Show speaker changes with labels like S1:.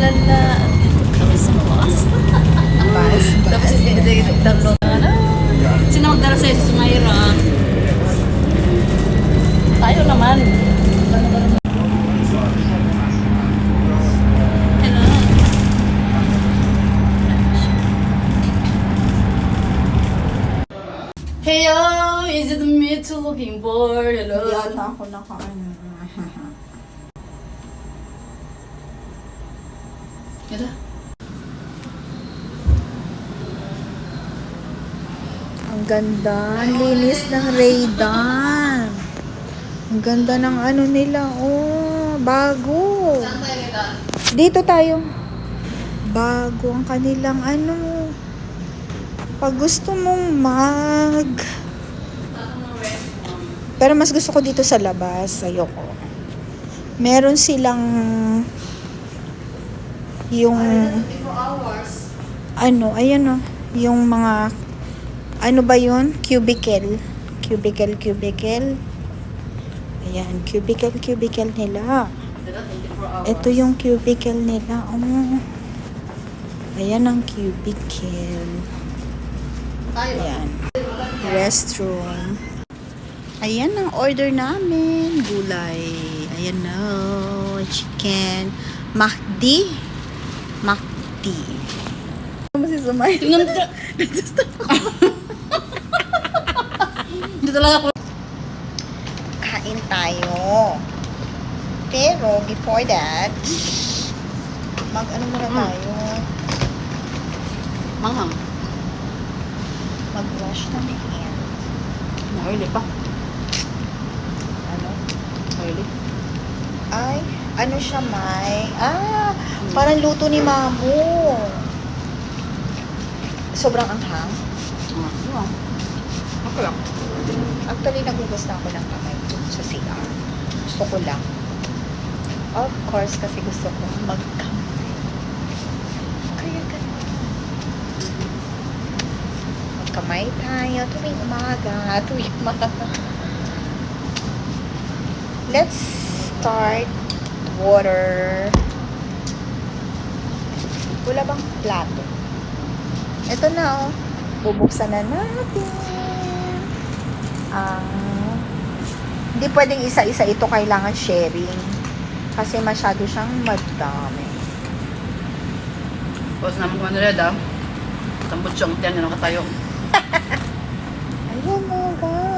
S1: lala. Dito kami sa bus. Tapos download na. Sino magdala sa'yo si Myra? Tayo naman. Hello. Heyo, is it me to looking for? Hello.
S2: Yata ako nakaano.
S1: Ito.
S2: Ang ganda. Ang linis ng Ray-Ban. Ang ganda ng ano nila. Oh, bago.
S1: Saan tayo kita?
S2: Dito tayo. Bago ang kanilang ano. Pag gusto mong Pero mas gusto ko dito sa labas. Ayoko. Meron silang yung ano, ayan o. Yung mga ano ba yun? Cubicle. Cubicle. Ayan, cubicle nila. Ito yung cubicle nila. Oh. Ayan ang cubicle. Ayan. Restroom. Ayan ang order namin. Gulay. Ayan na. Chicken. McD. Ano si Sumay?
S1: Tingnan mo. Hindi talaga ako.
S2: Kain tayo. Pero, before that, mag-ano muna tayo?
S1: Manghang.
S2: Mag-wash ng hand.
S1: Oily pa.
S2: Ano?
S1: Oily.
S2: Ay, ano siya, May? Parang luto ni Mamu. Sobrang anghang.
S1: Ako lang.
S2: Actually, nagugas na ako ng kamay ko sa CR. Gusto ko lang. Of course, kasi gusto ko magkamay. Kaya ganun. Magkamay tayo tuwing umaga. Let's start water. Wala bang plato? Ito na, oh. Bubuksan na natin. Hindi pwedeng isa-isa ito. Kailangan sharing. Kasi masyado siyang madami.
S1: Tapos naman kung ano rin daw. Tambot siyang tiyan na nakatayo.
S2: Ayun mo, guys.